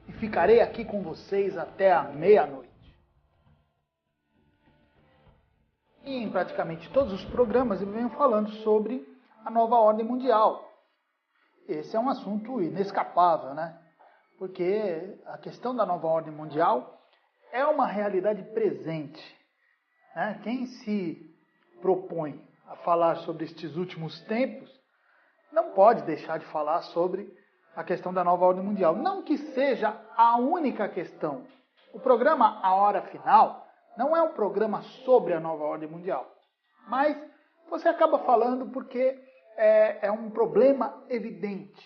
e ficarei aqui com vocês até a meia-noite. E em praticamente todos os programas eu venho falando sobre a nova ordem mundial. Esse é um assunto inescapável, né? Porque a questão da nova ordem mundial é uma realidade presente, né? Quem se propõe a falar sobre estes últimos tempos não pode deixar de falar sobre a questão da nova ordem mundial. Não que seja a única questão. O programa A Hora Final não é um programa sobre a nova ordem mundial. Mas você acaba falando porque é um problema evidente.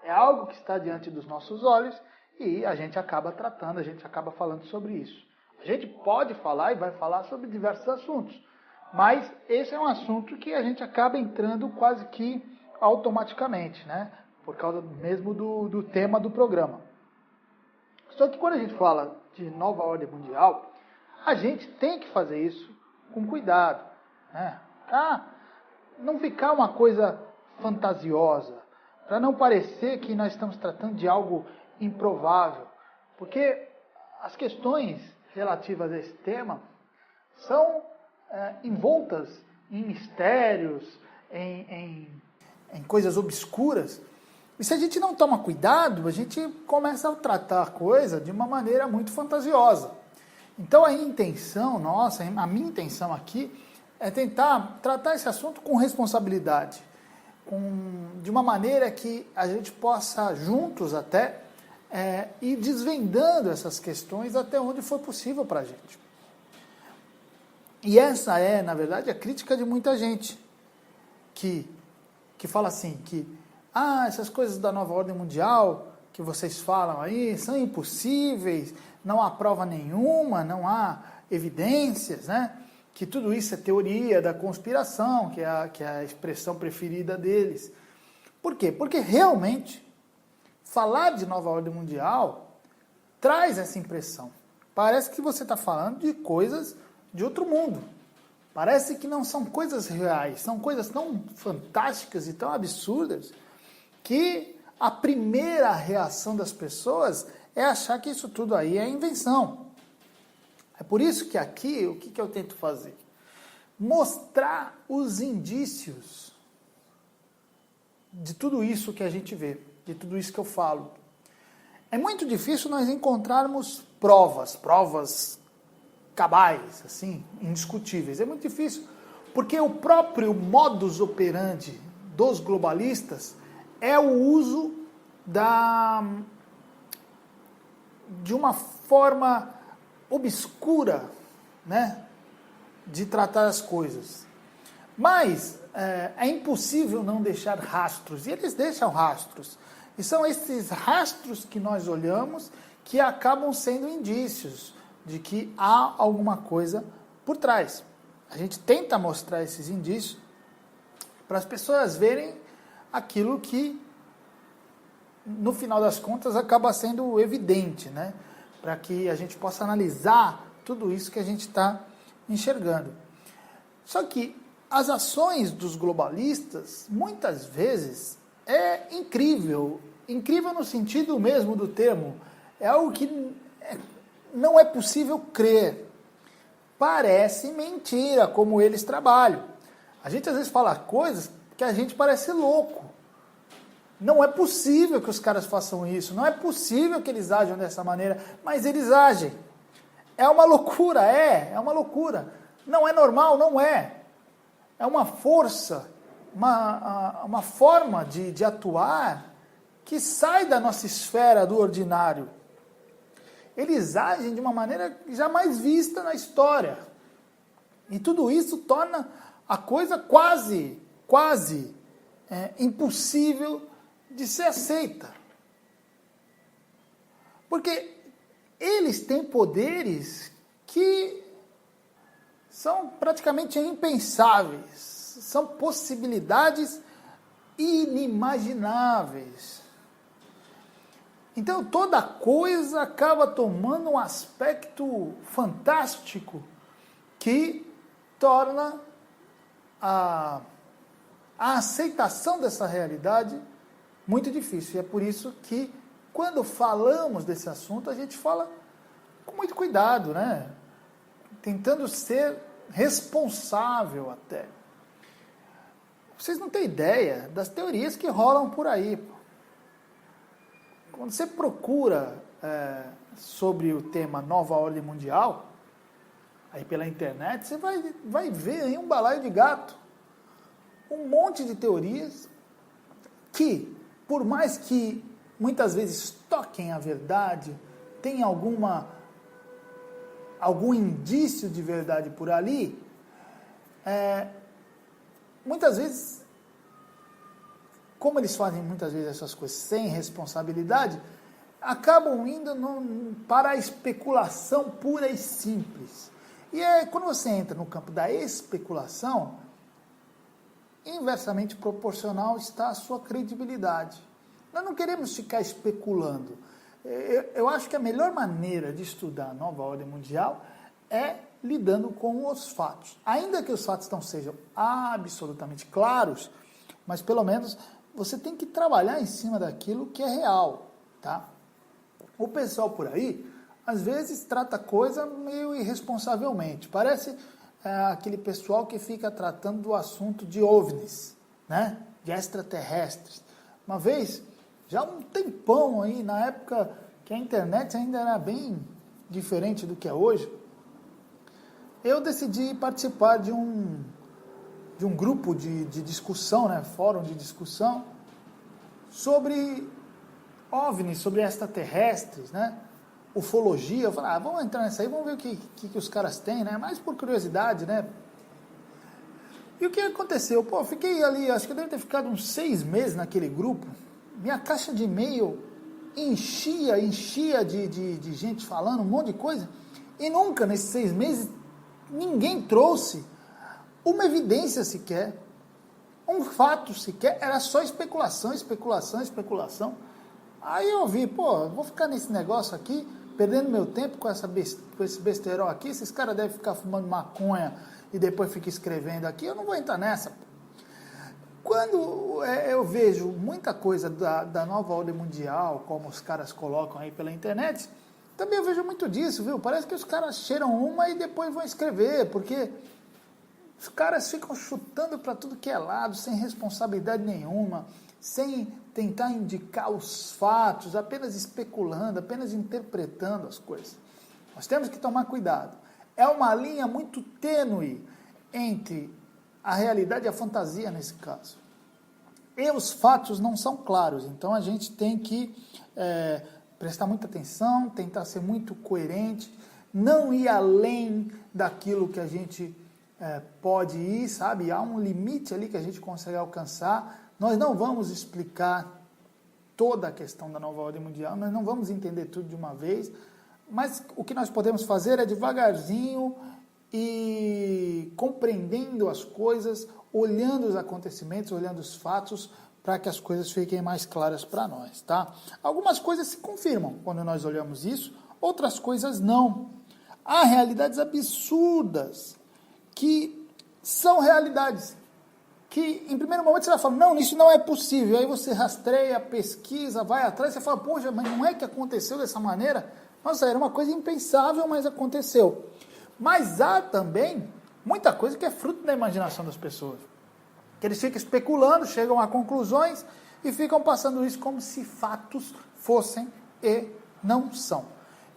É algo que está diante dos nossos olhos e a gente acaba tratando, a gente acaba falando sobre isso. A gente pode falar e vai falar sobre diversos assuntos. Mas esse é um assunto que a gente acaba entrando quase que automaticamente, né? Por causa mesmo do tema do programa. Só que quando a gente fala de nova ordem mundial, a gente tem que fazer isso com cuidado, né? Não ficar uma coisa fantasiosa, para não parecer que nós estamos tratando de algo improvável, porque as questões relativas a esse tema são envoltas em mistérios, em coisas obscuras. E se a gente não toma cuidado, a gente começa a tratar a coisa de uma maneira muito fantasiosa. Então a intenção nossa, a minha intenção aqui, é tentar tratar esse assunto com responsabilidade, de uma maneira que a gente possa, juntos até, ir desvendando essas questões até onde for possível para a gente. E essa é, na verdade, a crítica de muita gente que fala assim, que essas coisas da nova ordem mundial que vocês falam aí são impossíveis, não há prova nenhuma, não há evidências, né? Que tudo isso é teoria da conspiração, que é a expressão preferida deles. Por quê? Porque realmente falar de nova ordem mundial traz essa impressão. Parece que você está falando de coisas de outro mundo. Parece que não são coisas reais, são coisas tão fantásticas e tão absurdas que a primeira reação das pessoas é achar que isso tudo aí é invenção. É por isso que aqui, o que eu tento fazer? Mostrar os indícios de tudo isso que a gente vê, de tudo isso que eu falo. É muito difícil nós encontrarmos provas cabais, assim, indiscutíveis. É muito difícil, porque o próprio modus operandi dos globalistas é o uso de uma forma obscura, né, de tratar as coisas. Mas é impossível não deixar rastros, e eles deixam rastros. E são esses rastros que nós olhamos que acabam sendo indícios de que há alguma coisa por trás. A gente tenta mostrar esses indícios para as pessoas verem aquilo que, no final das contas, acaba sendo evidente, né? Para que a gente possa analisar tudo isso que a gente está enxergando. Só que as ações dos globalistas, muitas vezes, é incrível. Incrível no sentido mesmo do termo. É algo que não é possível crer. Parece mentira como eles trabalham. A gente às vezes fala coisas que a gente parece louco. Não é possível que os caras façam isso, não é possível que eles ajam dessa maneira, mas eles agem. É uma loucura, é uma loucura. Não é normal, não é. É uma força, uma forma de atuar que sai da nossa esfera do ordinário. Eles agem de uma maneira jamais vista na história. E tudo isso torna a coisa quase impossível de ser aceita. Porque eles têm poderes que são praticamente impensáveis. São possibilidades inimagináveis. Então toda coisa acaba tomando um aspecto fantástico que torna a aceitação dessa realidade muito difícil. E é por isso que quando falamos desse assunto, a gente fala com muito cuidado, né? Tentando ser responsável até. Vocês não têm ideia das teorias que rolam por aí. Quando você procura sobre o tema Nova Ordem Mundial, aí pela internet, você vai ver aí um balaio de gato. Um monte de teorias que, por mais que muitas vezes toquem a verdade, tem algum indício de verdade por ali, muitas vezes, como eles fazem muitas vezes essas coisas sem responsabilidade, acabam indo para a especulação pura e simples. E quando você entra no campo da especulação, inversamente proporcional está a sua credibilidade. Nós não queremos ficar especulando. Eu acho que a melhor maneira de estudar a nova ordem mundial é lidando com os fatos. Ainda que os fatos não sejam absolutamente claros, mas pelo menos você tem que trabalhar em cima daquilo que é real, tá? O pessoal por aí, às vezes, trata coisa meio irresponsavelmente. Parece aquele pessoal que fica tratando do assunto de OVNIs, né? De extraterrestres. Uma vez, já há um tempão aí, na época que a internet ainda era bem diferente do que é hoje, eu decidi participar de um grupo de discussão, né? Fórum de discussão, sobre OVNIs, sobre extraterrestres, né? Ufologia. Eu falei, vamos entrar nessa aí, vamos ver o que os caras têm, né? Mais por curiosidade, né? E o que aconteceu? Pô, eu fiquei ali, acho que eu devo ter ficado uns 6 meses naquele grupo. Minha caixa de e-mail enchia de gente falando um monte de coisa. E nunca, nesses 6 meses, ninguém trouxe uma evidência sequer, um fato sequer. Era só especulação. Aí eu vi, vou ficar nesse negócio aqui, perdendo meu tempo com esse besterol aqui. Esses caras devem ficar fumando maconha e depois fica escrevendo aqui, eu não vou entrar nessa. Quando eu vejo muita coisa da nova ordem mundial, como os caras colocam aí pela internet, também eu vejo muito disso, viu? Parece que os caras cheiram uma e depois vão escrever, porque os caras ficam chutando para tudo que é lado, sem responsabilidade nenhuma, sem tentar indicar os fatos, apenas especulando, apenas interpretando as coisas. Nós temos que tomar cuidado. É uma linha muito tênue entre a realidade e a fantasia nesse caso. E os fatos não são claros, então a gente tem que prestar muita atenção, tentar ser muito coerente, não ir além daquilo que a gente pode ir, sabe? Há um limite ali que a gente consegue alcançar. Nós não vamos explicar toda a questão da nova ordem mundial, nós não vamos entender tudo de uma vez, mas o que nós podemos fazer é devagarzinho e compreendendo as coisas, olhando os acontecimentos, olhando os fatos, para que as coisas fiquem mais claras para nós, tá? Algumas coisas se confirmam quando nós olhamos isso, outras coisas não. Há realidades absurdas que são realidades, que em primeiro momento você vai falar, não, isso não é possível. Aí você rastreia, pesquisa, vai atrás, você fala, poxa, mas não é que aconteceu dessa maneira? Nossa, era uma coisa impensável, mas aconteceu. Mas há também muita coisa que é fruto da imaginação das pessoas. Que eles ficam especulando, chegam a conclusões e ficam passando isso como se fatos fossem e não são.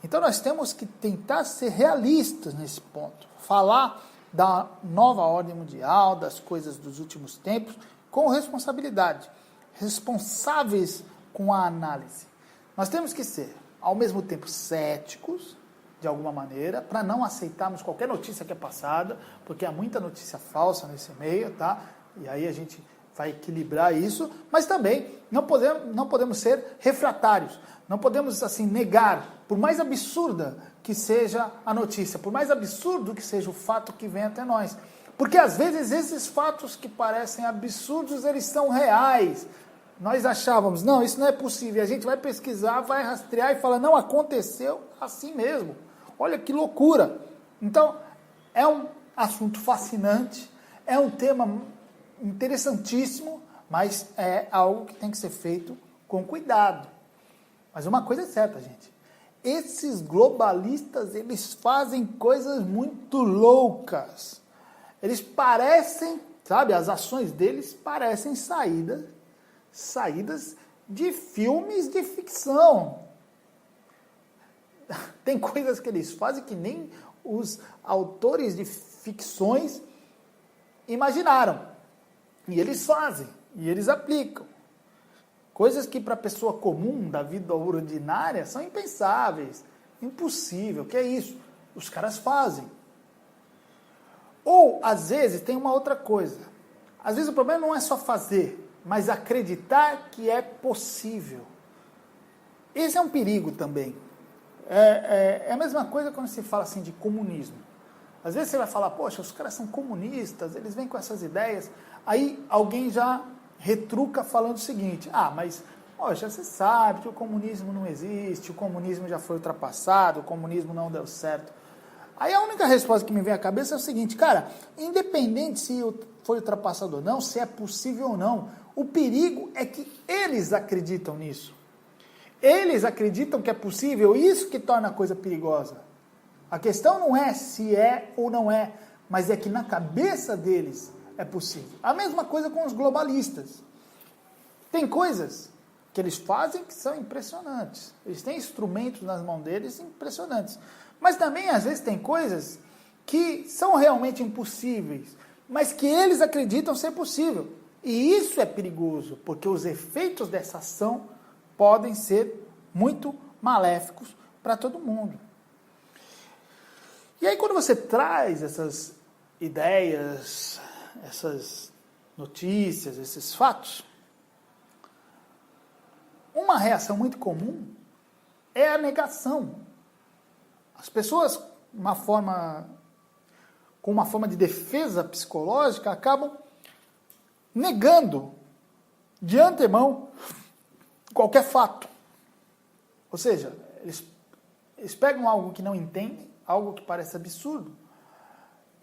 Então nós temos que tentar ser realistas nesse ponto. Falar da nova ordem mundial, das coisas dos últimos tempos, com responsabilidade. Responsáveis com a análise. Nós temos que ser, ao mesmo tempo, céticos, de alguma maneira, para não aceitarmos qualquer notícia que é passada, porque há muita notícia falsa nesse meio, tá? E aí a gente vai equilibrar isso, mas também não podemos ser refratários, não podemos assim negar, por mais absurda que seja a notícia, por mais absurdo que seja o fato que vem até nós. Porque às vezes esses fatos que parecem absurdos, eles são reais. Nós achávamos, não, isso não é possível. A gente vai pesquisar, vai rastrear e fala, não, aconteceu assim mesmo. Olha que loucura. Então, é um assunto fascinante, é um tema interessantíssimo, mas é algo que tem que ser feito com cuidado. Mas uma coisa é certa, gente. Esses globalistas, eles fazem coisas muito loucas. Eles parecem, sabe, as ações deles parecem saídas de filmes de ficção. Tem coisas que eles fazem que nem os autores de ficções imaginaram. E eles fazem, e eles aplicam. Coisas que para a pessoa comum, da vida ordinária, são impensáveis, impossível. O que é isso? Os caras fazem. Ou, às vezes, tem uma outra coisa. Às vezes o problema não é só fazer, mas acreditar que é possível. Esse é um perigo também. É a mesma coisa quando se fala assim de comunismo. Às vezes você vai falar, poxa, os caras são comunistas, eles vêm com essas ideias. Aí alguém já retruca falando o seguinte, mas, poxa, você sabe que o comunismo não existe, o comunismo já foi ultrapassado, o comunismo não deu certo. Aí a única resposta que me vem à cabeça é o seguinte, cara, independente se foi ultrapassado ou não, se é possível ou não, o perigo é que eles acreditam nisso. Eles acreditam que é possível, isso que torna a coisa perigosa. A questão não é se é ou não é, mas é que na cabeça deles é possível. A mesma coisa com os globalistas. Tem coisas que eles fazem que são impressionantes. Eles têm instrumentos nas mãos deles impressionantes. Mas também, às vezes, tem coisas que são realmente impossíveis, mas que eles acreditam ser possível. E isso é perigoso, porque os efeitos dessa ação podem ser muito maléficos para todo mundo. E aí, quando você traz essas ideias, essas notícias, esses fatos, uma reação muito comum é a negação. As pessoas, com uma forma de defesa psicológica, acabam negando de antemão qualquer fato. Ou seja, eles pegam algo que não entendem, algo que parece absurdo,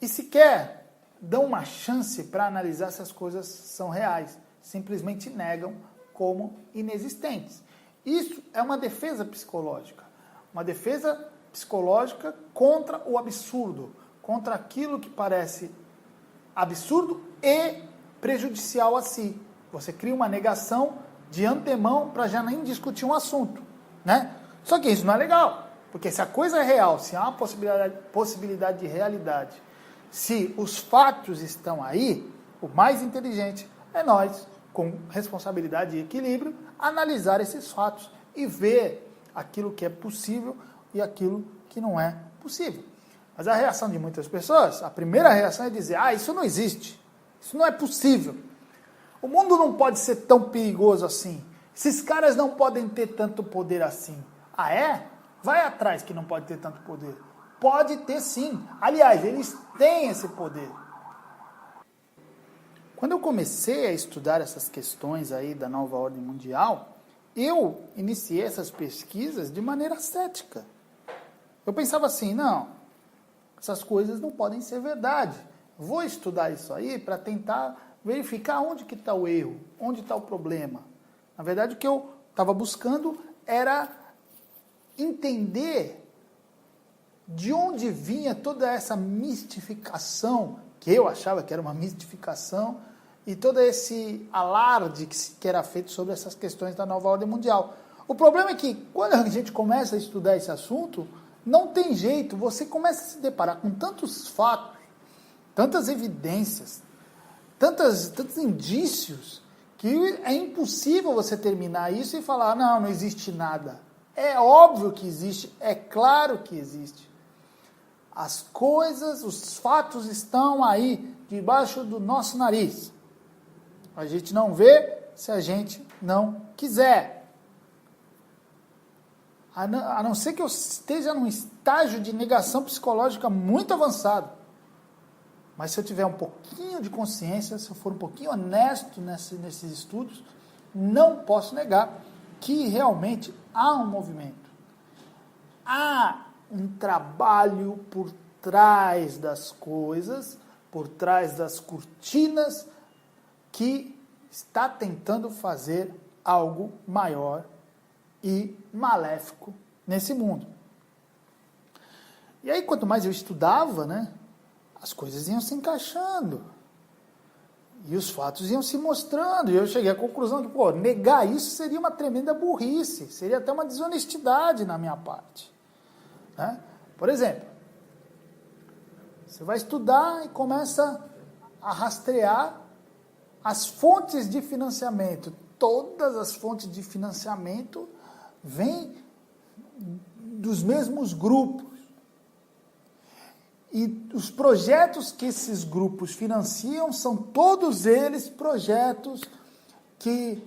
e sequer dão uma chance para analisar se as coisas são reais. Simplesmente negam como inexistentes. Isso é uma defesa psicológica. Uma defesa psicológica contra o absurdo, contra aquilo que parece absurdo e prejudicial a si. Você cria uma negação de antemão para já nem discutir um assunto, né? Só que isso não é legal, porque se a coisa é real, se há uma possibilidade de realidade, se os fatos estão aí, o mais inteligente é nós, com responsabilidade e equilíbrio, analisar esses fatos e ver aquilo que é possível e aquilo que não é possível. Mas a reação de muitas pessoas, a primeira reação é dizer, isso não existe, isso não é possível. O mundo não pode ser tão perigoso assim. Esses caras não podem ter tanto poder assim. Ah, é? Vai atrás que não pode ter tanto poder. Pode ter sim. Aliás, eles têm esse poder. Quando eu comecei a estudar essas questões aí da nova ordem mundial, eu iniciei essas pesquisas de maneira cética. Eu pensava assim, não, essas coisas não podem ser verdade. Vou estudar isso aí para tentar verificar onde que está o erro, onde está o problema. Na verdade, o que eu estava buscando era entender de onde vinha toda essa mistificação, que eu achava que era uma mistificação, e todo esse alarde que era feito sobre essas questões da nova ordem mundial. O problema é que, quando a gente começa a estudar esse assunto, não tem jeito, você começa a se deparar com tantos fatos, tantas evidências, tantos indícios, que é impossível você terminar isso e falar, não existe nada. É óbvio que existe, é claro que existe. As coisas, os fatos estão aí, debaixo do nosso nariz. A gente não vê se a gente não quiser. A não ser que eu esteja num estágio de negação psicológica muito avançado. Mas se eu tiver um pouquinho de consciência, se eu for um pouquinho honesto nesses estudos, não posso negar que realmente há um movimento. Há um trabalho por trás das coisas, por trás das cortinas, que está tentando fazer algo maior e maléfico nesse mundo. E aí, quanto mais eu estudava, né, as coisas iam se encaixando. E os fatos iam se mostrando. E eu cheguei à conclusão que, negar isso seria uma tremenda burrice. Seria até uma desonestidade na minha parte. Né? Por exemplo, você vai estudar e começa a rastrear as fontes de financiamento. Todas as fontes de financiamento vêm dos mesmos grupos. E os projetos que esses grupos financiam são todos eles projetos que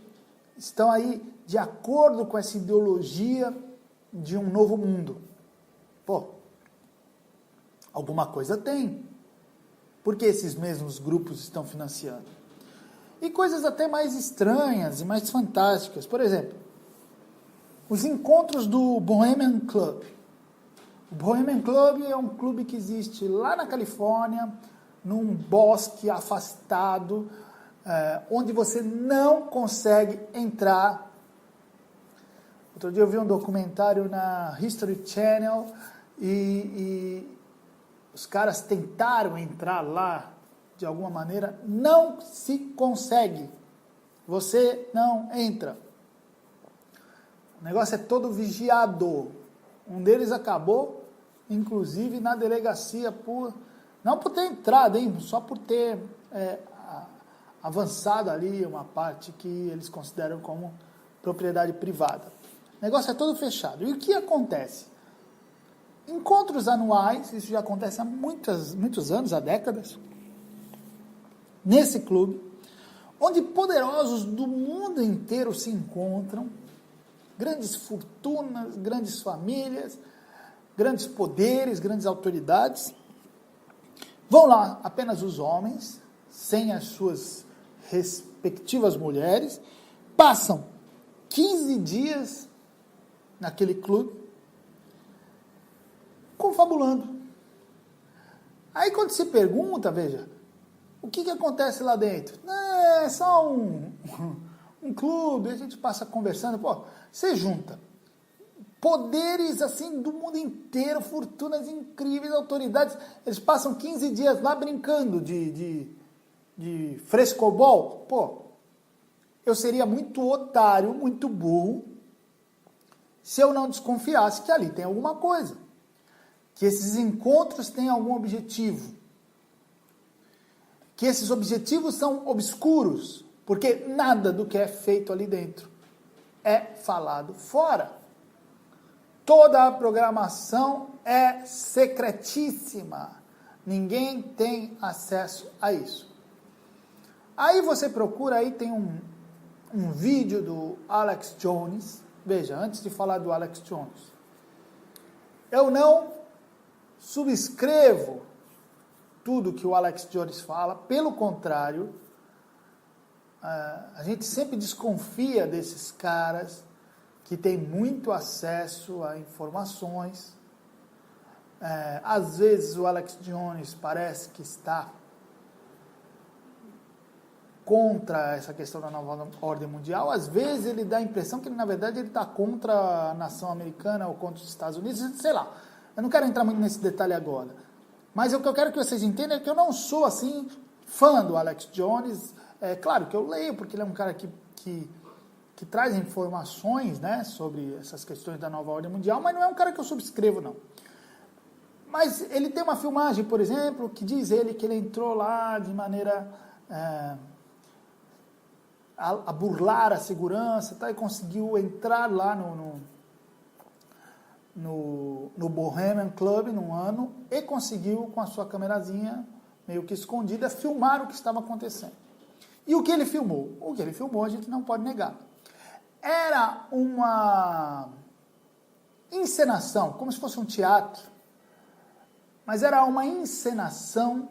estão aí de acordo com essa ideologia de um novo mundo. Alguma coisa tem. Por que esses mesmos grupos estão financiando? E coisas até mais estranhas e mais fantásticas. Por exemplo, os encontros do Bohemian Club. O Bohemian Club é um clube que existe lá na Califórnia, num bosque afastado, onde você não consegue entrar. Outro dia eu vi um documentário na History Channel e os caras tentaram entrar lá de alguma maneira, não se consegue. Você não entra. O negócio é todo vigiado. Um deles acabou, inclusive, na delegacia, não por ter entrado, só por ter avançado ali uma parte que eles consideram como propriedade privada. O negócio é todo fechado. E o que acontece? Encontros anuais, isso já acontece há muitos anos, há décadas, nesse clube, onde poderosos do mundo inteiro se encontram, grandes fortunas, grandes famílias, grandes poderes, grandes autoridades. Vão lá apenas os homens, sem as suas respectivas mulheres, passam 15 dias naquele clube, confabulando. Aí quando se pergunta, veja, o que acontece lá dentro? É só um clube, a gente passa conversando, você junta poderes assim do mundo inteiro, fortunas incríveis, autoridades, eles passam 15 dias lá brincando de frescobol. Eu seria muito otário, muito burro, se eu não desconfiasse que ali tem alguma coisa, que esses encontros têm algum objetivo, que esses objetivos são obscuros, porque nada do que é feito ali dentro é falado fora. Toda a programação é secretíssima. Ninguém tem acesso a isso. Aí você procura, aí tem um vídeo do Alex Jones. Veja, antes de falar do Alex Jones, eu não subscrevo tudo que o Alex Jones fala, pelo contrário, a gente sempre desconfia desses caras que têm muito acesso a informações. Às vezes o Alex Jones parece que está contra essa questão da nova ordem mundial, às vezes ele dá a impressão que na verdade ele está contra a nação americana ou contra os Estados Unidos, sei lá. Eu não quero entrar muito nesse detalhe agora. Mas o que eu quero que vocês entendam é que eu não sou, assim, fã do Alex Jones. É claro que eu leio, porque ele é um cara que traz informações, né, sobre essas questões da nova ordem mundial, mas não é um cara que eu subscrevo, não. Mas ele tem uma filmagem, por exemplo, que diz ele que ele entrou lá de maneira a burlar a segurança, tá, e conseguiu entrar lá no Bohemian Club num ano e conseguiu, com a sua camerazinha meio que escondida, filmar o que estava acontecendo. E o que ele filmou? O que ele filmou a gente não pode negar. Era uma encenação, como se fosse um teatro, mas era uma encenação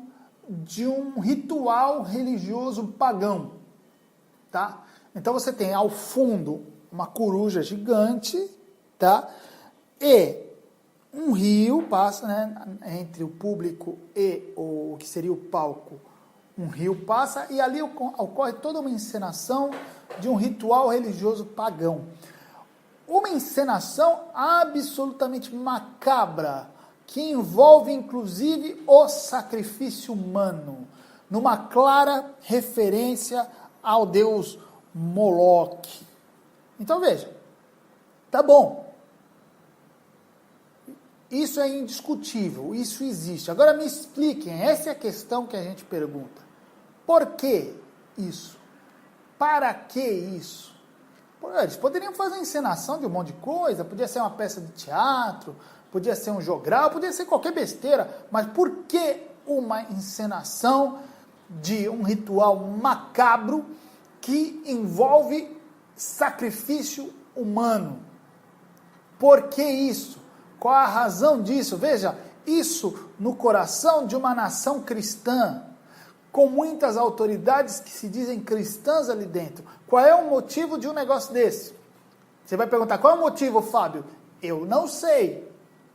de um ritual religioso pagão, tá? Então você tem ao fundo uma coruja gigante, tá? E um rio passa, né, entre o público e o que seria o palco. Um rio passa e ali ocorre toda uma encenação de um ritual religioso pagão. uma encenação absolutamente macabra, que envolve inclusive o sacrifício humano, numa clara referência ao deus Moloque. Então veja, tá bom, isso é indiscutível, isso existe. Agora me expliquem, essa é a questão que a gente pergunta. Por que isso? Para que isso? Eles poderiam fazer encenação de um monte de coisa, podia ser uma peça de teatro, podia ser um jogral, podia ser qualquer besteira, mas por que uma encenação de um ritual macabro que envolve sacrifício humano? Por que isso? Qual a razão disso? Veja, isso no coração de uma nação cristã, com muitas autoridades que se dizem cristãs ali dentro. Qual é o motivo de um negócio desse? Você vai perguntar, qual é o motivo, Fábio? Eu não sei.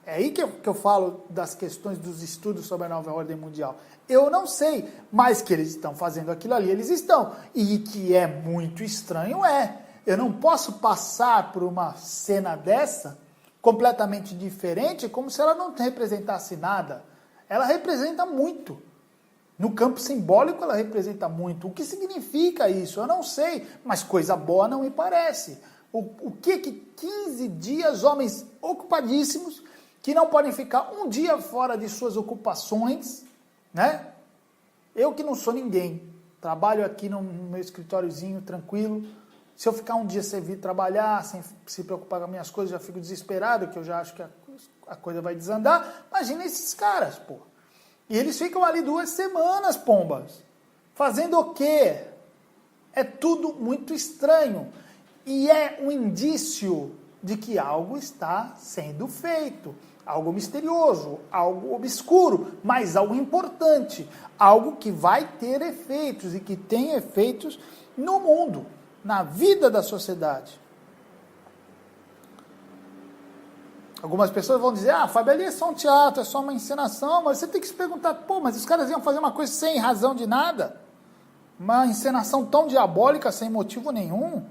É aí que eu falo das questões dos estudos sobre a nova ordem mundial. Eu não sei, mas que eles estão fazendo aquilo ali, eles estão. E que é muito estranho, é. Eu não posso passar por uma cena dessa, completamente diferente, como se ela não representasse nada. Ela representa muito. No campo simbólico ela representa muito. O que significa isso? Eu não sei, mas coisa boa não me parece. O que 15 dias, homens ocupadíssimos, que não podem ficar um dia fora de suas ocupações, né? Eu que não sou ninguém, trabalho aqui no meu escritóriozinho tranquilo. Se eu ficar um dia sem vir trabalhar, sem se preocupar com as minhas coisas, já fico desesperado, que eu já acho que a coisa vai desandar. Imagina esses caras, pô. E eles ficam ali 2 semanas, pombas. Fazendo o quê? É tudo muito estranho. E é um indício de que algo está sendo feito. Algo misterioso, algo obscuro, mas algo importante. Algo que vai ter efeitos e que tem efeitos no mundo, na vida da sociedade. Algumas pessoas vão dizer, Fábio, ali é só um teatro, é só uma encenação, mas você tem que se perguntar, mas os caras iam fazer uma coisa sem razão de nada? Uma encenação tão diabólica, sem motivo nenhum?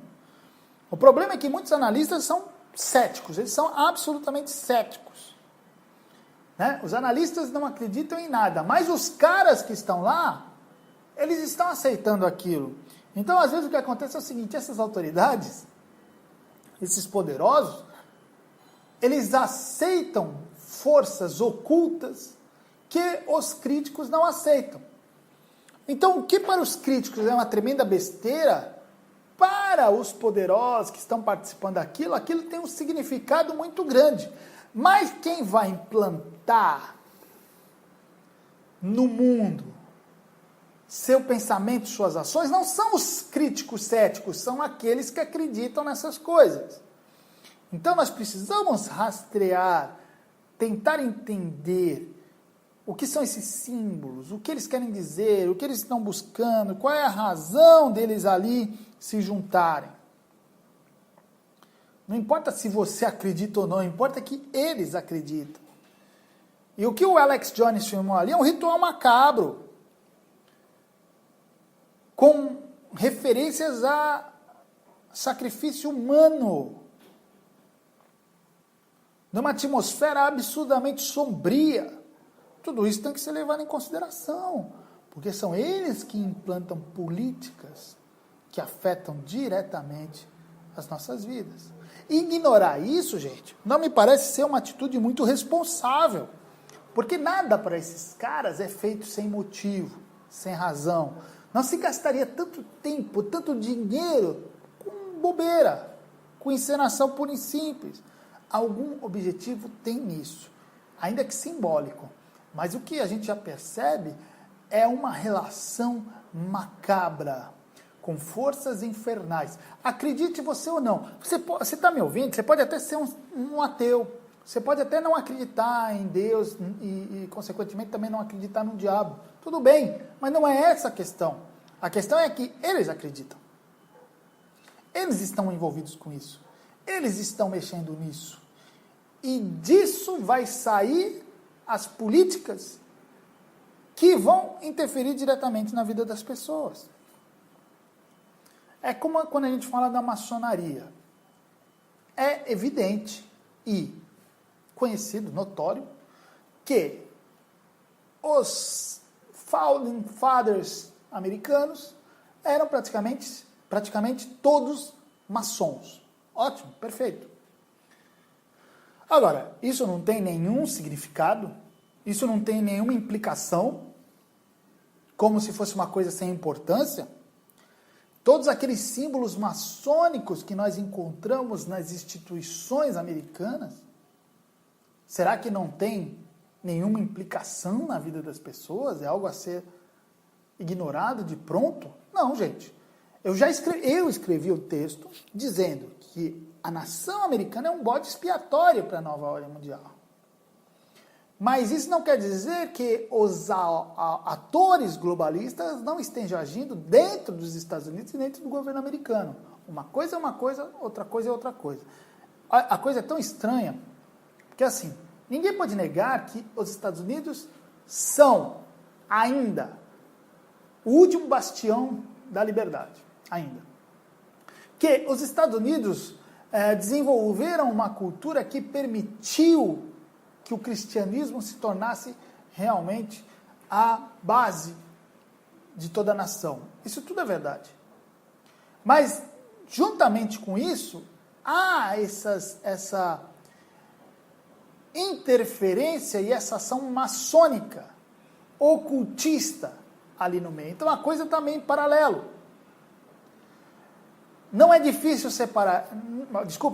O problema é que muitos analistas são céticos, eles são absolutamente céticos. Né? Os analistas não acreditam em nada, mas os caras que estão lá, eles estão aceitando aquilo. Então, às vezes, o que acontece é o seguinte, essas autoridades, esses poderosos, eles aceitam forças ocultas que os críticos não aceitam. Então, o que para os críticos é uma tremenda besteira, para os poderosos que estão participando daquilo, aquilo tem um significado muito grande. Mas quem vai implantar no mundo seu pensamento, suas ações, não são os críticos céticos, são aqueles que acreditam nessas coisas. Então nós precisamos rastrear, tentar entender o que são esses símbolos, o que eles querem dizer, o que eles estão buscando, qual é a razão deles ali se juntarem. Não importa se você acredita ou não, importa que eles acreditam. E o que o Alex Jones filmou ali é um ritual macabro, com referências a sacrifício humano, numa atmosfera absurdamente sombria. Tudo isso tem que ser levado em consideração, porque são eles que implantam políticas que afetam diretamente as nossas vidas. Ignorar isso, gente, não me parece ser uma atitude muito responsável, porque nada para esses caras é feito sem motivo, sem razão. Não se gastaria tanto tempo, tanto dinheiro com bobeira, com encenação pura e simples. Algum objetivo tem nisso, ainda que simbólico. Mas o que a gente já percebe é uma relação macabra, com forças infernais. Acredite você ou não, você está me ouvindo, você pode até ser um ateu, você pode até não acreditar em Deus e, consequentemente, também não acreditar no diabo. Tudo bem, mas não é essa a questão. A questão é que eles acreditam. Eles estão envolvidos com isso. Eles estão mexendo nisso. E disso vai sair as políticas que vão interferir diretamente na vida das pessoas. É como quando a gente fala da maçonaria. é evidente e conhecido, notório, que os Founding Fathers americanos eram praticamente todos maçons. Ótimo, perfeito. Agora, isso não tem nenhum significado, isso não tem nenhuma implicação, como se fosse uma coisa sem importância. Todos aqueles símbolos maçônicos que nós encontramos nas instituições americanas, será que não tem nenhuma implicação na vida das pessoas? É algo a ser ignorado de pronto? Não, gente. Eu escrevi o texto dizendo que a nação americana é um bode expiatório para a nova ordem mundial. Mas isso não quer dizer que os atores globalistas não estejam agindo dentro dos Estados Unidos e dentro do governo americano. Uma coisa é uma coisa, outra coisa é outra coisa. A coisa é tão estranha que, assim, ninguém pode negar que os Estados Unidos são ainda o último bastião da liberdade. Ainda. Que os Estados Unidos desenvolveram uma cultura que permitiu que o cristianismo se tornasse realmente a base de toda a nação. Isso tudo é verdade. Mas, juntamente com isso, há essa interferência e essa ação maçônica, ocultista ali no meio. Então, a coisa está meio em paralelo. Não é difícil separar,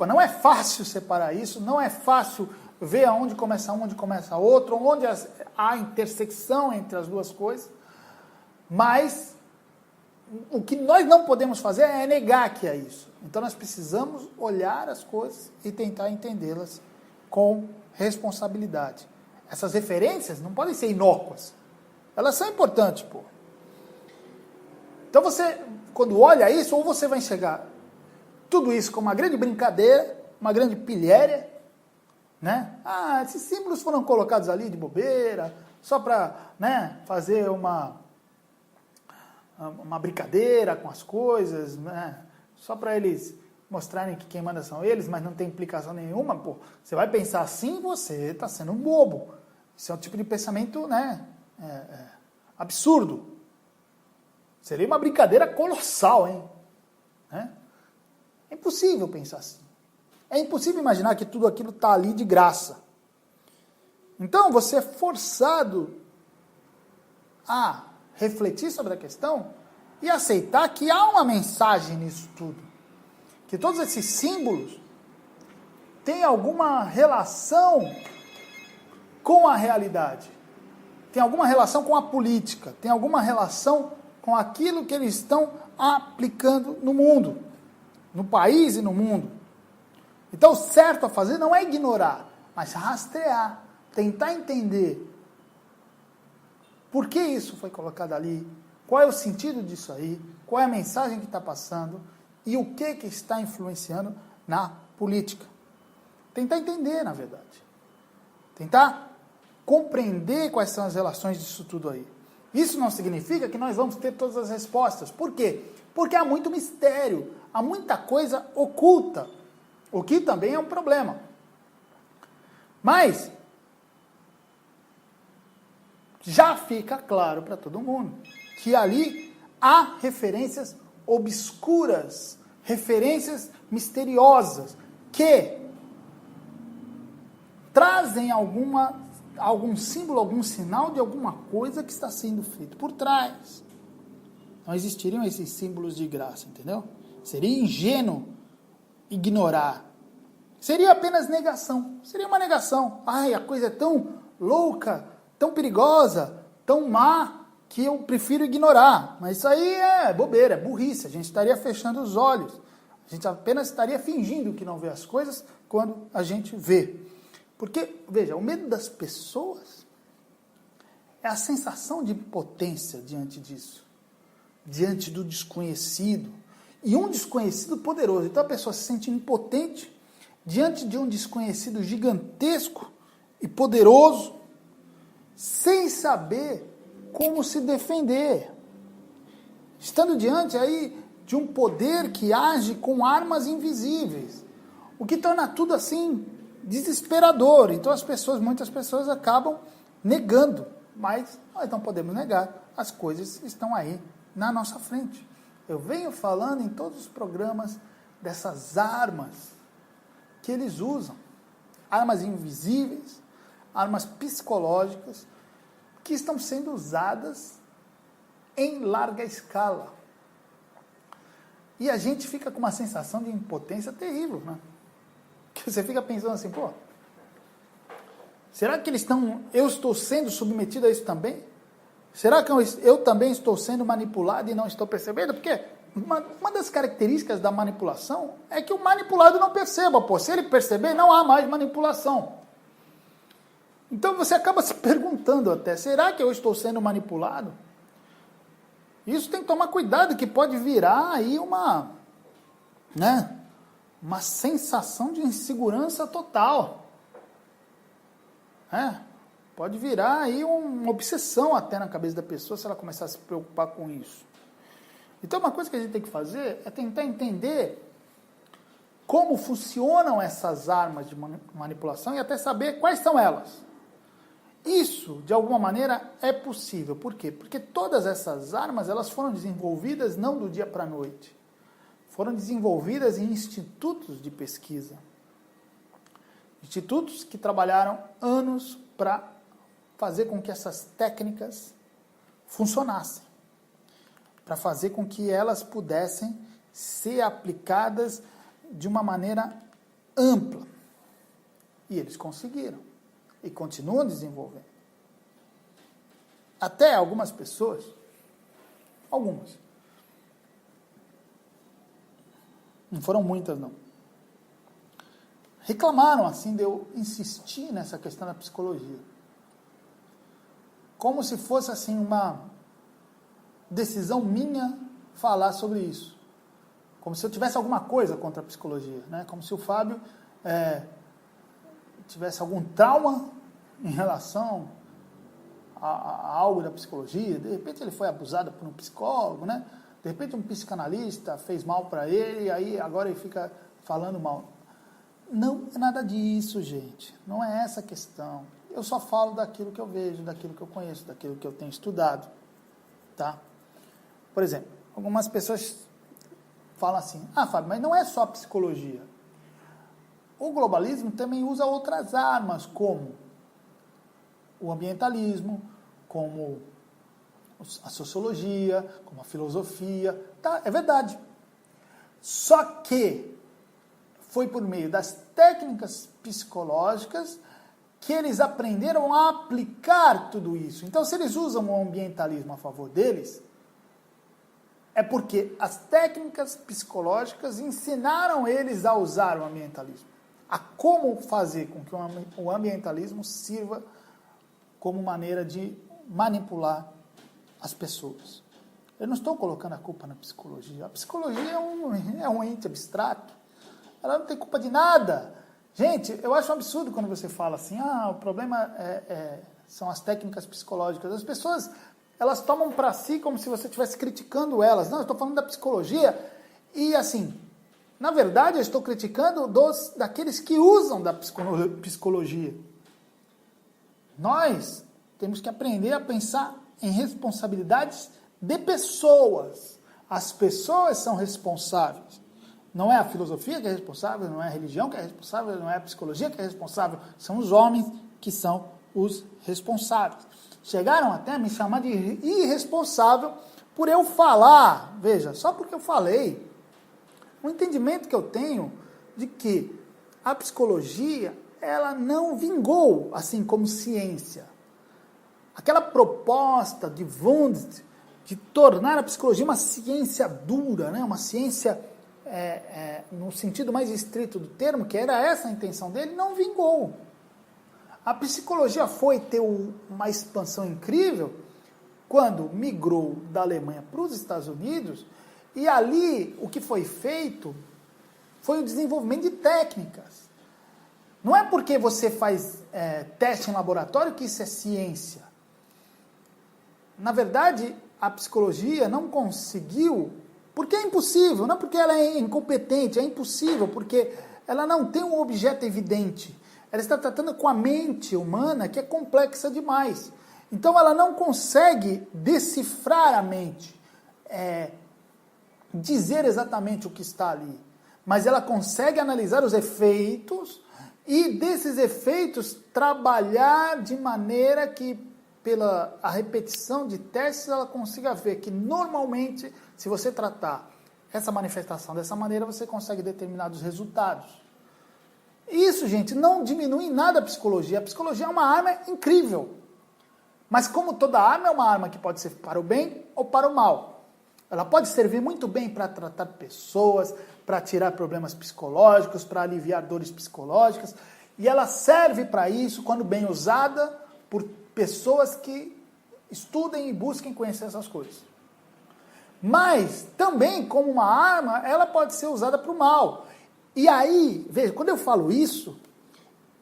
não é fácil separar isso, não é fácil ver aonde começa um, onde começa outro, onde há intersecção entre as duas coisas, mas o que nós não podemos fazer é negar que é isso. Então nós precisamos olhar as coisas e tentar entendê-las com responsabilidade. Essas referências não podem ser inócuas, elas são importantes, pô. Então você, quando olha isso, ou você vai enxergar tudo isso como uma grande brincadeira, uma grande pilhéria, né? Ah, esses símbolos foram colocados ali de bobeira, só para, né, fazer uma brincadeira com as coisas, né? Só para eles mostrarem que quem manda são eles, mas não tem implicação nenhuma. Pô, você vai pensar assim, você está sendo um bobo. Isso é um tipo de pensamento, né, absurdo. Seria uma brincadeira colossal, hein? Né? É impossível pensar assim. É impossível imaginar que tudo aquilo está ali de graça. Então, você é forçado a refletir sobre a questão e aceitar que há uma mensagem nisso tudo. Que todos esses símbolos têm alguma relação com a realidade. Tem alguma relação com a política. Tem alguma relação com aquilo que eles estão aplicando no mundo. No país e no mundo. Então, o certo a fazer não é ignorar, mas rastrear, tentar entender por que isso foi colocado ali, qual é o sentido disso aí, qual é a mensagem que está passando e o que está influenciando na política. Tentar entender, na verdade. Tentar compreender quais são as relações disso tudo aí. Isso não significa que nós vamos ter todas as respostas. Por quê? Porque há muito mistério, há muita coisa oculta. O que também é um problema. Mas já fica claro para todo mundo que ali há referências obscuras, referências misteriosas, que trazem algum símbolo, algum sinal de alguma coisa que está sendo feito por trás. Não existiriam esses símbolos de graça, entendeu? Seria ingênuo ignorar. Seria apenas negação. Seria uma negação. Ai, a coisa é tão louca, tão perigosa, tão má, que eu prefiro ignorar. Mas isso aí é bobeira, é burrice. A gente estaria fechando os olhos. A gente apenas estaria fingindo que não vê as coisas quando a gente vê. Porque, veja, o medo das pessoas é a sensação de impotência diante disso. Diante do desconhecido. E um desconhecido poderoso. Então a pessoa se sente impotente diante de um desconhecido gigantesco e poderoso, sem saber como se defender. Estando diante aí de um poder que age com armas invisíveis. O que torna tudo assim desesperador. Então muitas pessoas acabam negando, mas nós não podemos negar, as coisas estão aí na nossa frente. Eu venho falando em todos os programas dessas armas que eles usam, armas invisíveis, armas psicológicas, que estão sendo usadas em larga escala. E a gente fica com uma sensação de impotência terrível, né? Que você fica pensando assim, pô, será que eu estou sendo submetido a isso também? Será que eu também estou sendo manipulado e não estou percebendo? Porque uma das características da manipulação é que o manipulado não perceba, pô. Se ele perceber, não há mais manipulação. Então você acaba se perguntando até, será que eu estou sendo manipulado? Isso tem que tomar cuidado, que pode virar aí uma sensação de insegurança total. Pode virar aí uma obsessão até na cabeça da pessoa se ela começar a se preocupar com isso. Então uma coisa que a gente tem que fazer é tentar entender como funcionam essas armas de manipulação e até saber quais são elas. Isso, de alguma maneira, é possível. Por quê? Porque todas essas armas elas foram desenvolvidas não do dia para a noite. Foram desenvolvidas em institutos de pesquisa. Institutos que trabalharam anos para fazer com que essas técnicas funcionassem. Para fazer com que elas pudessem ser aplicadas de uma maneira ampla. E eles conseguiram. E continuam desenvolvendo. Até algumas pessoas, não foram muitas não, reclamaram assim de eu insistir nessa questão da psicologia. Como se fosse assim uma decisão minha falar sobre isso. Como se eu tivesse alguma coisa contra a psicologia, né? Como se o Fábio tivesse algum trauma em relação a algo da psicologia. De repente ele foi abusado por um psicólogo, né? De repente um psicanalista fez mal para ele e aí agora ele fica falando mal. Não é nada disso, gente. Não é essa a questão. Eu só falo daquilo que eu vejo, daquilo que eu conheço, daquilo que eu tenho estudado, tá? Por exemplo, algumas pessoas falam assim, Fábio, mas não é só psicologia. O globalismo também usa outras armas, como o ambientalismo, como a sociologia, como a filosofia. Tá, é verdade. Só que foi por meio das técnicas psicológicas que eles aprenderam a aplicar tudo isso. Então, se eles usam o ambientalismo a favor deles, é porque as técnicas psicológicas ensinaram eles a usar o ambientalismo, a como fazer com que o ambientalismo sirva como maneira de manipular as pessoas. Eu não estou colocando a culpa na psicologia. A psicologia é um ente abstrato. Ela não tem culpa de nada. Gente, eu acho um absurdo quando você fala assim, o problema são as técnicas psicológicas. As pessoas, elas tomam para si como se você estivesse criticando elas. Não, eu estou falando da psicologia e, assim, na verdade, eu estou criticando daqueles que usam da psicologia. Nós temos que aprender a pensar em responsabilidades de pessoas. As pessoas são responsáveis. Não é a filosofia que é responsável, não é a religião que é responsável, não é a psicologia que é responsável. São os homens que são os responsáveis. Chegaram até a me chamar de irresponsável por eu falar, veja, só porque eu falei, o entendimento que eu tenho de que a psicologia, ela não vingou, assim como ciência. Aquela proposta de Wundt de tornar a psicologia uma ciência dura, né? Uma ciência no sentido mais estrito do termo, que era essa a intenção dele, não vingou. A psicologia foi ter uma expansão incrível quando migrou da Alemanha para os Estados Unidos, e ali o que foi feito foi o desenvolvimento de técnicas. Não é porque você faz teste em laboratório que isso é ciência. Na verdade, a psicologia não conseguiu, porque é impossível, não porque ela é incompetente, é impossível, porque ela não tem um objeto evidente. Ela está tratando com a mente humana, que é complexa demais. Então ela não consegue decifrar a mente, dizer exatamente o que está ali. Mas ela consegue analisar os efeitos e desses efeitos trabalhar de maneira que, pela a repetição de testes, ela consiga ver que normalmente, se você tratar essa manifestação dessa maneira, você consegue determinados resultados. Isso, gente, não diminui em nada a psicologia. A psicologia é uma arma incrível. Mas como toda arma, é uma arma que pode ser para o bem ou para o mal. Ela pode servir muito bem para tratar pessoas, para tirar problemas psicológicos, para aliviar dores psicológicas. E ela serve para isso quando bem usada por pessoas que estudem e busquem conhecer essas coisas. Mas também, como uma arma, ela pode ser usada para o mal. E aí, veja, quando eu falo isso,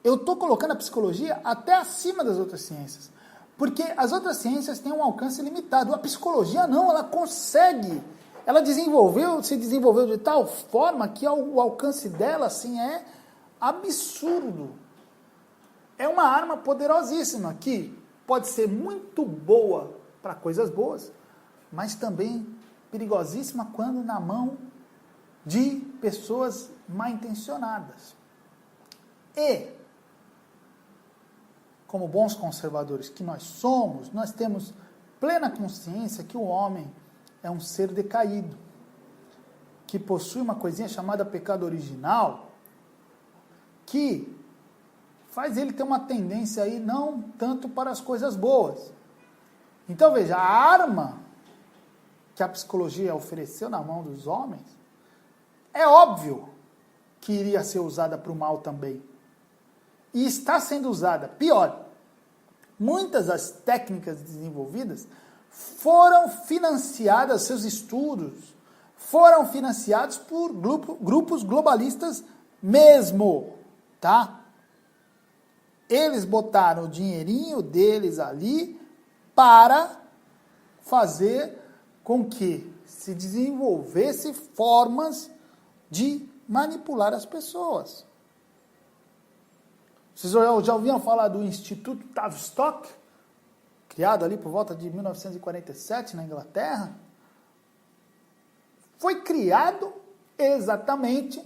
eu estou colocando a psicologia até acima das outras ciências. Porque as outras ciências têm um alcance limitado. A psicologia não, ela consegue. Ela se desenvolveu de tal forma que o alcance dela, assim, é absurdo. É uma arma poderosíssima que pode ser muito boa para coisas boas, mas também perigosíssima quando na mão de pessoas mal intencionadas. E, como bons conservadores que nós somos, nós temos plena consciência que o homem é um ser decaído, que possui uma coisinha chamada pecado original, que faz ele ter uma tendência aí não tanto para as coisas boas. Então veja, a arma que a psicologia ofereceu na mão dos homens, é óbvio que iria ser usada para o mal também. E está sendo usada. Pior, muitas das técnicas desenvolvidas foram financiadas, seus estudos foram financiados por grupos globalistas mesmo, tá? Eles botaram o dinheirinho deles ali para fazer com que se desenvolvesse formas de manipular as pessoas. Vocês já ouviram falar do Instituto Tavistock? Criado ali por volta de 1947 na Inglaterra? Foi criado exatamente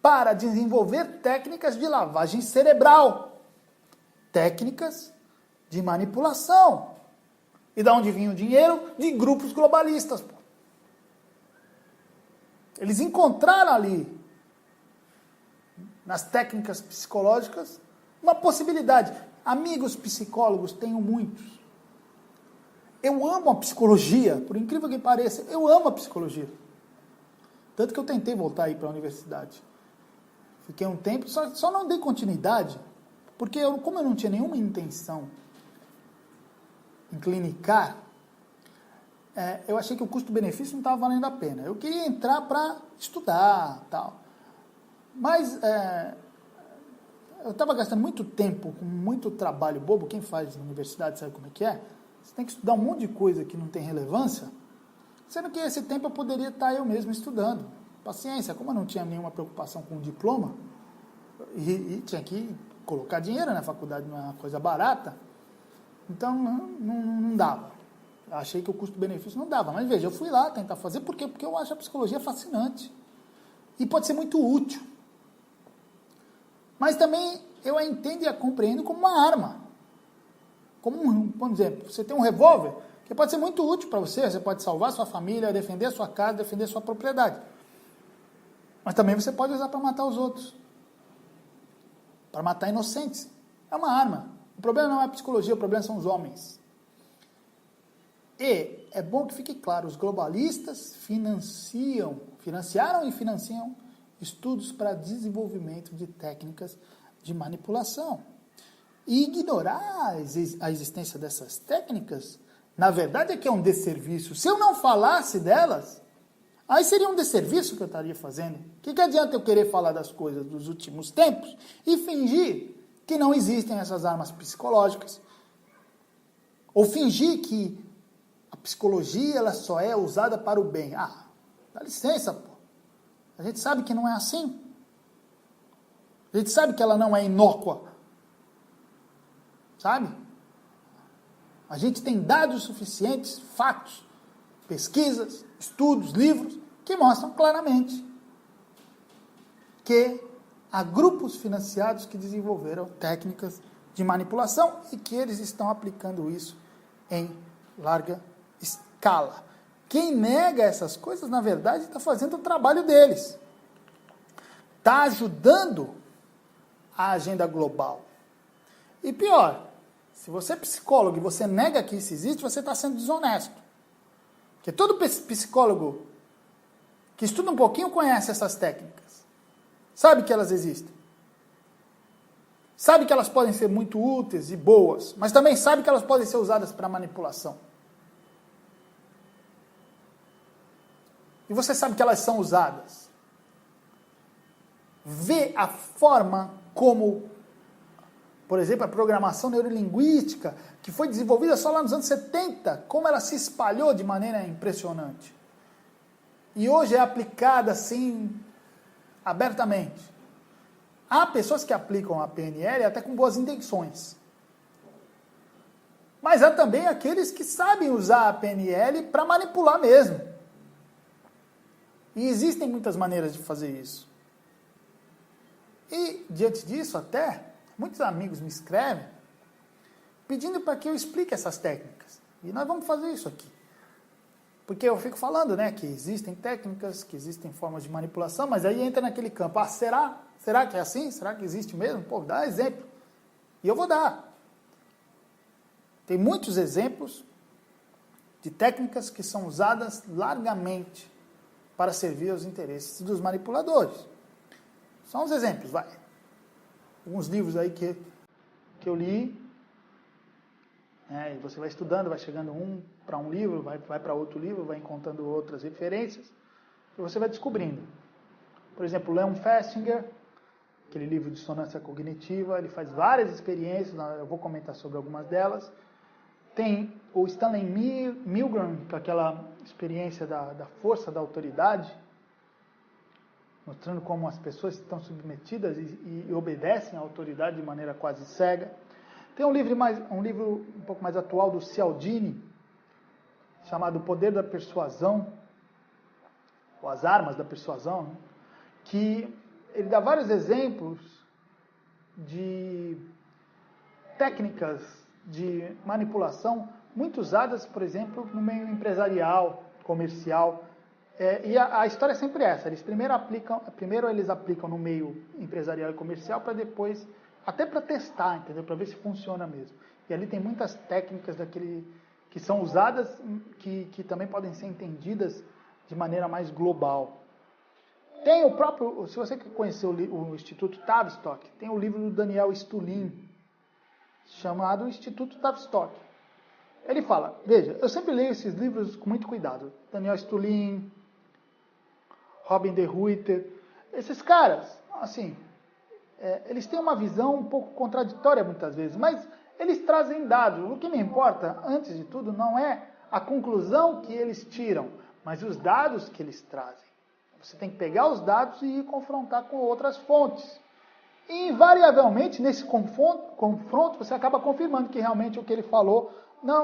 para desenvolver técnicas de lavagem cerebral, técnicas de manipulação. E de onde vinha o dinheiro? De grupos globalistas. Pô. Eles encontraram ali, nas técnicas psicológicas, uma possibilidade. Amigos psicólogos, tenho muitos. Eu amo a psicologia, por incrível que pareça, eu amo a psicologia. Tanto que eu tentei voltar aí para a universidade. Fiquei um tempo, só não dei continuidade, porque como eu não tinha nenhuma intenção em clinicar, eu achei que o custo-benefício não estava valendo a pena. Eu queria entrar para estudar, tal. Mas eu estava gastando muito tempo, com muito trabalho bobo. Quem faz na universidade sabe como é que é. Você tem que estudar um monte de coisa que não tem relevância, sendo que esse tempo eu poderia estar eu mesmo estudando. Paciência, como eu não tinha nenhuma preocupação com o diploma, e tinha que colocar dinheiro na faculdade, não é uma coisa barata, então não dava. Eu achei que o custo-benefício não dava. Mas veja, eu fui lá tentar fazer, por quê? Porque eu acho a psicologia fascinante. E pode ser muito útil. Mas também eu a entendo e a compreendo como uma arma. Como, por exemplo, você tem um revólver, que pode ser muito útil para você. Você pode salvar sua família, defender a sua casa, defender a sua propriedade. Mas também você pode usar para matar os outros. Para matar inocentes. É uma arma. O problema não é a psicologia, o problema são os homens. E é bom que fique claro, os globalistas financiaram e financiam estudos para desenvolvimento de técnicas de manipulação. E ignorar a existência dessas técnicas, na verdade é que é um desserviço. Se eu não falasse delas, aí seria um desserviço que eu estaria fazendo. O que adianta eu querer falar das coisas dos últimos tempos e fingir que não existem essas armas psicológicas? Ou fingir que a psicologia ela só é usada para o bem. Ah, dá licença, pô. A gente sabe que não é assim. A gente sabe que ela não é inócua. Sabe? A gente tem dados suficientes, fatos, pesquisas, estudos, livros, que mostram claramente que há grupos financiados que desenvolveram técnicas de manipulação e que eles estão aplicando isso em larga escala. Quem nega essas coisas, na verdade, está fazendo o trabalho deles. Está ajudando a agenda global. E pior, se você é psicólogo e você nega que isso existe, você está sendo desonesto. Porque todo psicólogo que estuda um pouquinho conhece essas técnicas. Sabe que elas existem. Sabe que elas podem ser muito úteis e boas, mas também sabe que elas podem ser usadas para manipulação. E você sabe que elas são usadas. Vê a forma como, por exemplo, a programação neurolinguística, que foi desenvolvida só lá nos anos 70, como ela se espalhou de maneira impressionante. E hoje é aplicada assim, abertamente. Há pessoas que aplicam a PNL até com boas intenções. Mas há também aqueles que sabem usar a PNL para manipular mesmo. E existem muitas maneiras de fazer isso. E, diante disso, até, muitos amigos me escrevem pedindo para que eu explique essas técnicas. E nós vamos fazer isso aqui. Porque eu fico falando, né, que existem técnicas, que existem formas de manipulação, mas aí entra naquele campo. Ah, será? Será que é assim? Será que existe mesmo? Pô, dá exemplo. E eu vou dar. Tem muitos exemplos de técnicas que são usadas largamente para servir aos interesses dos manipuladores. Só uns exemplos, vai. Alguns livros aí que eu li, e você vai estudando, vai chegando para um livro, vai para outro livro, vai encontrando outras referências, e você vai descobrindo. Por exemplo, Leon Festinger, aquele livro de dissonância cognitiva, ele faz várias experiências, eu vou comentar sobre algumas delas. Tem o Stanley Milgram, com aquela experiência da força da autoridade, mostrando como as pessoas estão submetidas e obedecem à autoridade de maneira quase cega. Tem um livro um pouco mais atual do Cialdini, chamado O Poder da Persuasão, ou As Armas da Persuasão, né? Que ele dá vários exemplos de técnicas de manipulação muito usadas, por exemplo, no meio empresarial, comercial. E a história é sempre essa. Eles primeiro eles aplicam no meio empresarial e comercial para depois, até para testar, entendeu? Para ver se funciona mesmo. E ali tem muitas técnicas que são usadas, que também podem ser entendidas de maneira mais global. Tem o próprio, se você quer conhecer o Instituto Tavistock, tem o livro do Daniel Stulin, chamado Instituto Tavistock. Ele fala, veja, eu sempre leio esses livros com muito cuidado. Daniel Stulin, Robin de Ruyter, esses caras, assim, eles têm uma visão um pouco contraditória muitas vezes, mas eles trazem dados. O que me importa, antes de tudo, não é a conclusão que eles tiram, mas os dados que eles trazem. Você tem que pegar os dados e confrontar com outras fontes. E, invariavelmente, nesse confronto, você acaba confirmando que realmente o que ele falou,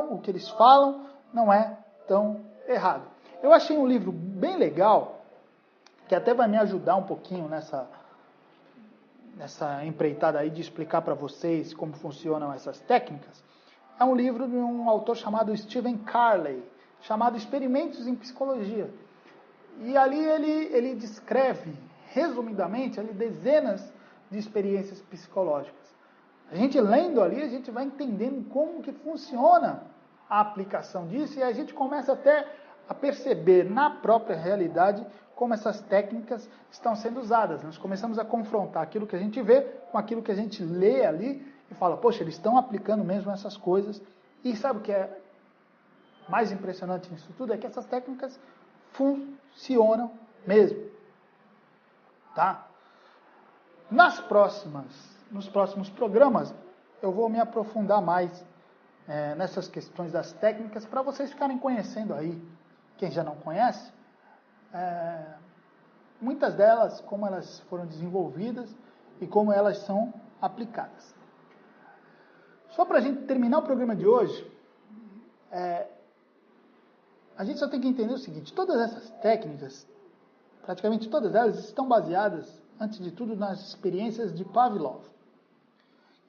o que eles falam, não é tão errado. Eu achei um livro bem legal, que até vai me ajudar um pouquinho nessa empreitada aí de explicar para vocês como funcionam essas técnicas. É um livro de um autor chamado Stephen Carley, chamado Experimentos em Psicologia. E ali ele descreve, resumidamente, ali dezenas de experiências psicológicas. A gente lendo ali, a gente vai entendendo como que funciona a aplicação disso e a gente começa até a perceber na própria realidade como essas técnicas estão sendo usadas. Nós começamos a confrontar aquilo que a gente vê com aquilo que a gente lê ali e fala, poxa, eles estão aplicando mesmo essas coisas. E sabe o que é mais impressionante nisso tudo? É que essas técnicas funcionam mesmo. Tá? Nos próximos programas, eu vou me aprofundar mais nessas questões das técnicas para vocês ficarem conhecendo aí, quem já não conhece, muitas delas, como elas foram desenvolvidas e como elas são aplicadas. Só para a gente terminar o programa de hoje, a gente só tem que entender o seguinte: todas essas técnicas, praticamente todas elas, estão baseadas, antes de tudo, nas experiências de Pavlov,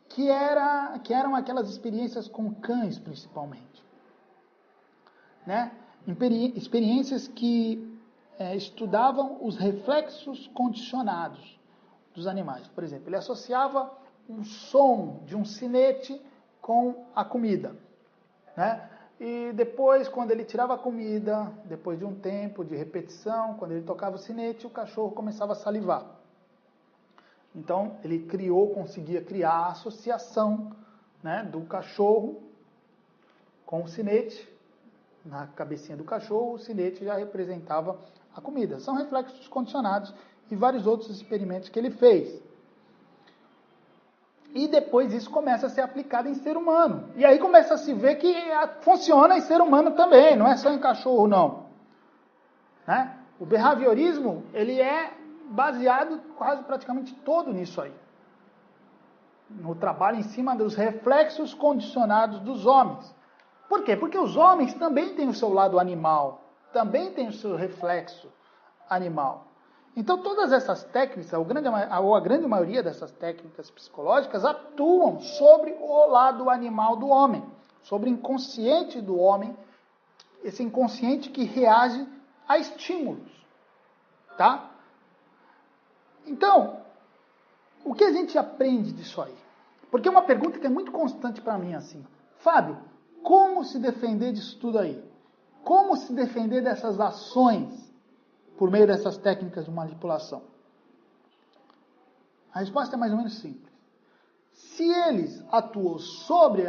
que eram aquelas experiências com cães, principalmente. Né? Experiências que estudavam os reflexos condicionados dos animais. Por exemplo, ele associava um som de um sinete com a comida. Né? E depois, quando ele tirava a comida, depois de um tempo de repetição, quando ele tocava o sinete, o cachorro começava a salivar. Então, ele conseguia criar a associação, né, do cachorro com o sinete. Na cabecinha do cachorro, o sinete já representava a comida. São reflexos condicionados e vários outros experimentos que ele fez. E depois isso começa a ser aplicado em ser humano. E aí começa a se ver que funciona em ser humano também, não é só em cachorro, não. Né? O behaviorismo, ele é baseado quase praticamente todo nisso aí. No trabalho em cima dos reflexos condicionados dos homens. Por quê? Porque os homens também têm o seu lado animal, também têm o seu reflexo animal. Então, todas essas técnicas, ou a grande maioria dessas técnicas psicológicas, atuam sobre o lado animal do homem, sobre o inconsciente do homem, esse inconsciente que reage a estímulos. Tá? Então, o que a gente aprende disso aí? Porque é uma pergunta que é muito constante para mim, assim. Fábio, como se defender disso tudo aí? Como se defender dessas ações por meio dessas técnicas de manipulação? A resposta é mais ou menos simples. Se eles atuam sobre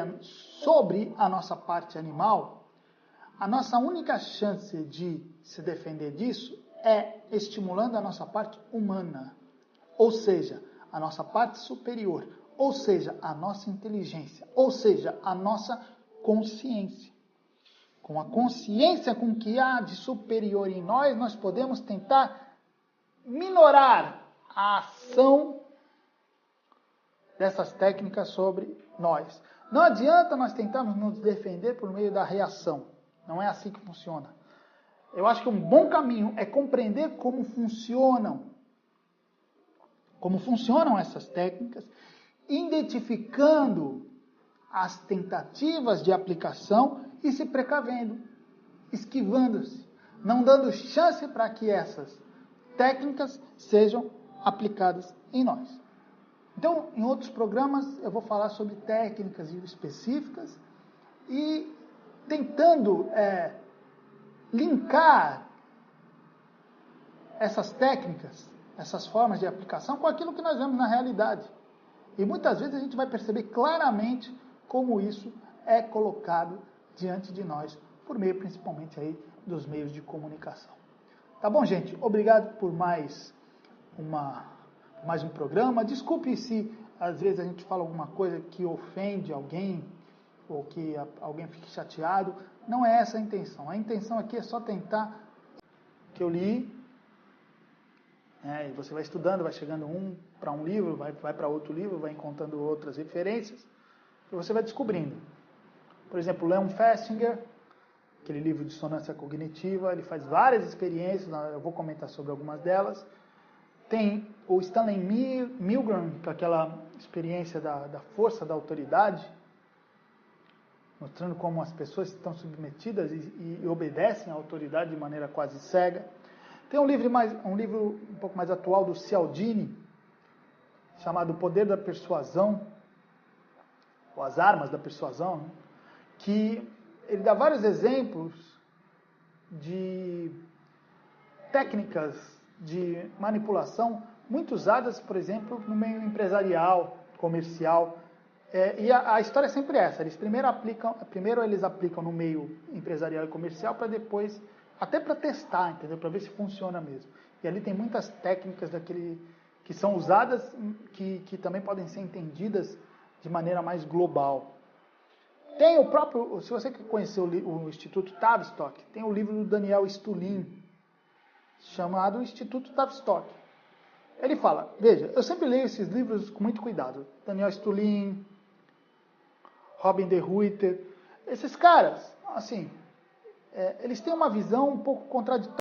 a nossa parte animal, a nossa única chance de se defender disso é estimulando a nossa parte humana, ou seja, a nossa parte superior, ou seja, a nossa inteligência, ou seja, a nossa consciência. Com a consciência com que há de superior em nós, nós podemos tentar minorar a ação dessas técnicas sobre nós. Não adianta nós tentarmos nos defender por meio da reação. Não é assim que funciona. Eu acho que um bom caminho é compreender como funcionam essas técnicas, identificando as tentativas de aplicação e se precavendo, esquivando-se, não dando chance para que essas técnicas sejam aplicadas em nós. Então, em outros programas, eu vou falar sobre técnicas específicas e tentando linkar essas técnicas, essas formas de aplicação com aquilo que nós vemos na realidade. E muitas vezes a gente vai perceber claramente como isso é colocado diante de nós, por meio principalmente aí dos meios de comunicação. Tá bom, gente? Obrigado por mais um programa. Desculpe se às vezes a gente fala alguma coisa que ofende alguém ou que alguém fique chateado. Não é essa a intenção. A intenção aqui é só tentar que eu li, e você vai estudando, vai chegando para um livro, vai para outro livro, vai encontrando outras referências e você vai descobrindo. Por exemplo, Leon Festinger, aquele livro de dissonância cognitiva, ele faz várias experiências, eu vou comentar sobre algumas delas. Tem o Stanley Milgram, com aquela experiência da força da autoridade, mostrando como as pessoas estão submetidas e obedecem à autoridade de maneira quase cega. Tem um livro um pouco mais atual do Cialdini, chamado O Poder da Persuasão, ou As Armas da Persuasão, né? Que ele dá vários exemplos de técnicas de manipulação muito usadas, por exemplo, no meio empresarial, comercial. E a história é sempre essa. Eles primeiro eles aplicam no meio empresarial e comercial para depois, até para testar, entendeu? Para ver se funciona mesmo. E ali tem muitas técnicas que são usadas, que também podem ser entendidas de maneira mais global. Tem o próprio, se você quer conhecer o Instituto Tavistock, tem o livro do Daniel Stulin, chamado Instituto Tavistock. Ele fala, veja, eu sempre leio esses livros com muito cuidado. Daniel Stulin, Robin de Ruyter, esses caras, assim, eles têm uma visão um pouco contraditória